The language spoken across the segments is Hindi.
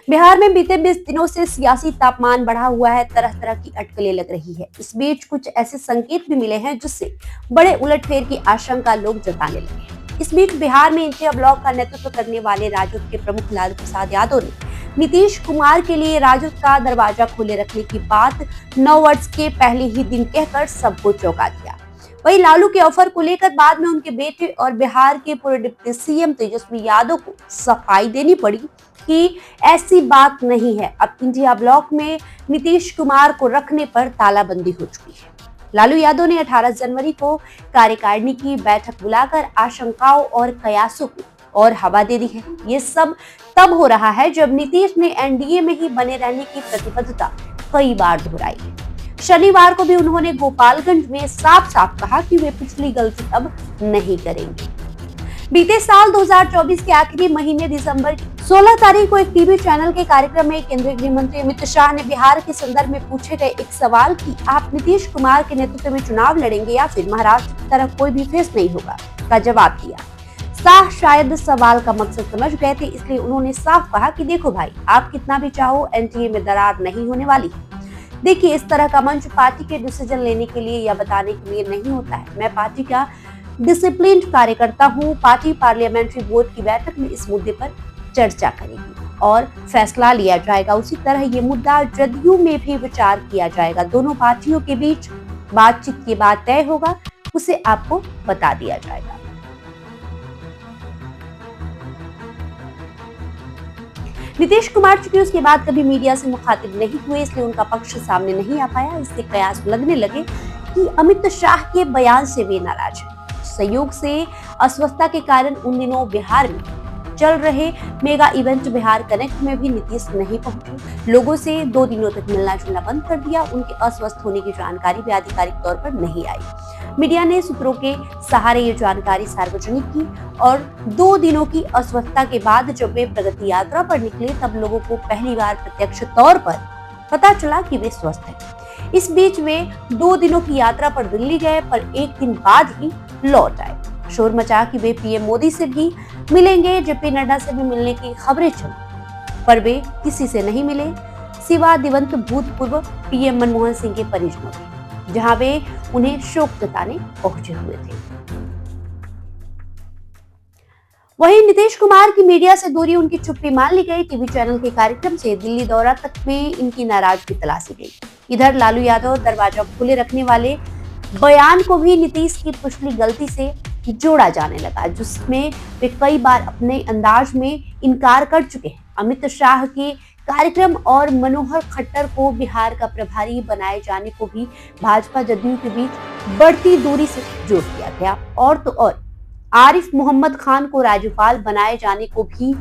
बिहार में बीते 20 दिनों से सियासी तापमान बढ़ा हुआ है, तरह तरह की अटकलें लग रही है। इस बीच कुछ ऐसे संकेत भी मिले हैं जिससे बड़े उलटफेर की आशंका लोग जताने लगे हैं। इस बीच बिहार में इंडिया ब्लॉक का नेतृत्व करने वाले राजद के प्रमुख लालू प्रसाद यादव ने नीतीश कुमार के लिए राजद का दरवाजा खोले रखने की बात 9 वर्ष के पहले ही दिन कहकर सबको चौंका दिया। वहीं लालू के ऑफर को लेकर बाद में उनके बेटे और बिहार के पूर्व डिप्टी सीएम तेजस्वी यादव को सफाई देनी पड़ी कि ऐसी बात नहीं है। अब इंडिया ब्लॉक में नीतीश कुमार को रखने पर तालाबंदी हो चुकी है। लालू यादव ने 18 जनवरी को कार्यकारिणी की बैठक बुलाकर आशंकाओं और कयासों को और हवा दे दी है। ये सब तब हो रहा है जब नीतीश ने एनडीए में ही बने रहने की प्रतिबद्धता कई बार दोहराई है। शनिवार को भी उन्होंने गोपालगंज में साफ साफ कहा कि वे पिछली गलती अब नहीं करेंगे। बीते साल 2024 के आखिरी महीने दिसंबर 16 तारीख को एक टीवी चैनल के कार्यक्रम में केंद्रीय गृह मंत्री अमित शाह ने बिहार के संदर्भ में पूछे गए एक सवाल कि आप नीतीश कुमार के नेतृत्व में चुनाव लड़ेंगे या फिर महाराष्ट्र की तरह कोई भी फेस नहीं होगा का जवाब दिया। शाह शायद सवाल का मकसद समझ गए थे, इसलिए उन्होंने साफ कहा कि देखो भाई, आप कितना भी चाहो एनडीए में दरार नहीं होने वाली। देखिए, इस तरह का मंच पार्टी के डिसीजन लेने के लिए या बताने के लिए नहीं होता है। मैं पार्टी का डिसिप्लिन कार्यकर्ता हूँ। पार्टी पार्लियामेंट्री बोर्ड की बैठक में इस मुद्दे पर चर्चा करेगी और फैसला लिया जाएगा। उसी तरह ये मुद्दा जदयू में भी विचार किया जाएगा। दोनों पार्टियों के बीच बातचीत के बाद तय होगा, उसे आपको बता दिया जाएगा। नीतीश कुमार चूंकि उसके बाद कभी मीडिया से मुखातिब नहीं हुए, इसलिए उनका पक्ष सामने नहीं आ पाया। इससे कयास लगने लगे कि अमित शाह के बयान से वे नाराज हैं। संयोग से अस्वस्थता के कारण उन दिनों बिहार में चल रहे मेगा इवेंट बिहार कनेक्ट में भी नीतीश नहीं पहुंचे। लोगों से 2 दिनों तक मिलना जुलना बंद कर दिया। उनके अस्वस्थ होने की जानकारी भी आधिकारिक तौर पर नहीं आई। मीडिया ने सूत्रों के सहारे ये जानकारी सार्वजनिक की और 2 दिनों की अस्वस्थता के बाद जब वे प्रगति यात्रा पर निकले, तब लोगों को पहली बार प्रत्यक्ष तौर पर पता चला कि वे स्वस्थ हैं। इस बीच वे 2 दिनों की यात्रा पर दिल्ली गए, पर 1 दिन बाद ही लौट आए। शोर मचा कि वे पीएम मोदी से भी मिलेंगे, जेपी नड्डा से भी मिलने की खबरें चली, पर वे किसी से नहीं मिले सिवा दिवंगत भूतपूर्व पीएम मनमोहन सिंह के परिजनों के, जहां वे उन्हें शोक जताने पहुंचे हुए थे। वहीं नीतीश कुमार की मीडिया से दूरी, उनकी चुप्पी मान ली गई। टीवी चैनल के कार्यक्रम से दिल्ली दौरा तक में इनकी नाराजगी तलाशी गई। इधर लालू यादव दरवाजा खुले रखने वाले बयान को भी नीतीश की पिछली गलती से जोड़ा जाने लगा, जिसमें वे कई बार अपने अंदाज में इनकार कर चुके हैं। अमित शाह के कार्यक्रम और मनोहर खट्टर को बिहार का प्रभारी बनाए जाने को भी भाजपा जदयू के बीच बढ़ती दूरी से जोड़ दिया गया। और तो और आरिफ मोहम्मद खान को राज्यपाल बनाए जाने को भी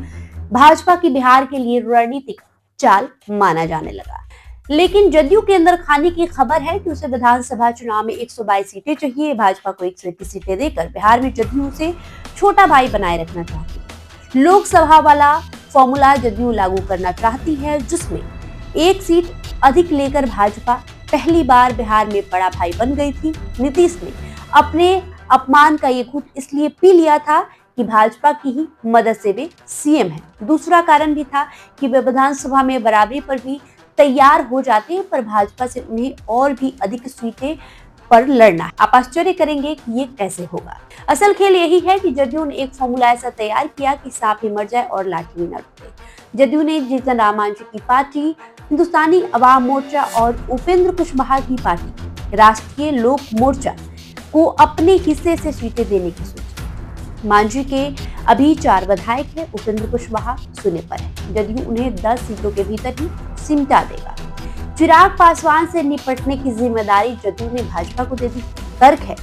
भाजपा की बिहार के लिए रणनीतिक चाल माना जाने लगा। लेकिन जदयू के अंदर खाने की खबर है कि उसे विधानसभा चुनाव में 122 सीटें चाहिए। भाजपा को 121 सीटें देकर बिहार में जदयू से छोटा भाई बनाए रखना चाहती है। लोकसभा वाला फॉर्मूला जदयू लागू करना चाहती है, जिसमें 1 सीट अधिक लेकर भाजपा पहली बार बिहार में बड़ा भाई बन गई थी। नीतीश ने अपने अपमान का ये घूंट इसलिए पी लिया था कि भाजपा की ही मदद से वे सीएम हैं। दूसरा कारण भी था कि वे विधानसभा में बराबरी पर भी तैयार हो जाते हैं, पर भाजपा से उन्हें और भी अधिक सीटें पर लड़ना है। आप आश्चर्य करेंगे कि ये कैसे होगा। असल खेल यही है कि जदयू ने एक फॉर्मूला ऐसा तैयार किया कि सांप ही मर जाए और लाठी भी न टूटे। जदयू ने जीतन राम मांझी की पार्टी, हिंदुस्तानी अवाम मोर्चा और उपेंद्र कुशवाहा की पार्टी राष्ट्रीय लोक मोर्चा को अपने हिस्से से सीटें देने की सोची। मांझी के अभी 4 विधायक हैं, उपेंद्र कुशवाहा सुने पर है। जदयू उन्हें 10 सीटों के भीतर ही सिमटा देगा। चिराग पासवान से निपटने की जिम्मेदारी जदयू ने भाजपा को दे दी। तर्क है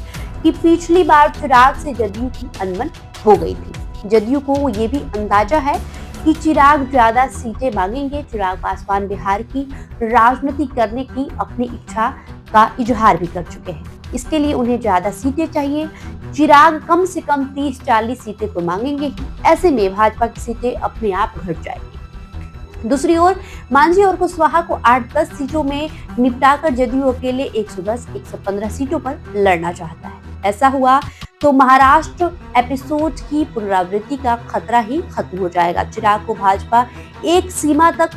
कि पिछली बार चिराग से जदयू की अनबन हो गई थी। जदयू को ये भी अंदाजा है कि चिराग ज्यादा सीटें मांगेंगे। चिराग पासवान बिहार की राजनीति करने की अपनी इच्छा का इजहार भी कर चुके हैं। इसके लिए उन्हें ज्यादा सीटें चाहिए। चिराग कम से कम 30-40 सीटें तो मांगेंगे ही। ऐसे में भाजपा की सीटें अपने आप घट जाएंगी। दूसरी ओर मांझी और कुशवाहा को 8-10 सीटों में निपटाकर जदयू अकेले 110-115 सीटों पर लड़ना चाहता है। ऐसा हुआ तो महाराष्ट्र एपिसोड की पुनरावृत्ति का खतरा ही खत्म हो जाएगा। चिराग को भाजपा एक सीमा तक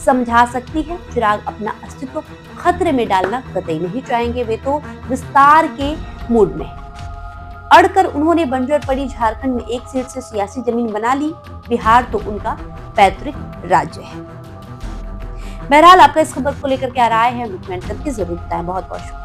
समझा सकती है। चिराग अपना अस्तित्व खतरे में डालना कतई नहीं चाहेंगे। वे तो विस्तार के मूड में अड़कर उन्होंने बंजर पड़ी झारखंड में एक सीट से सियासी जमीन बना ली। बिहार तो उनका पैतृक राज्य है। बहरहाल आपका इस खबर को लेकर क्या राय है, कमेंट करके जरूर बताएं। बहुत बहुत शुक्रिया।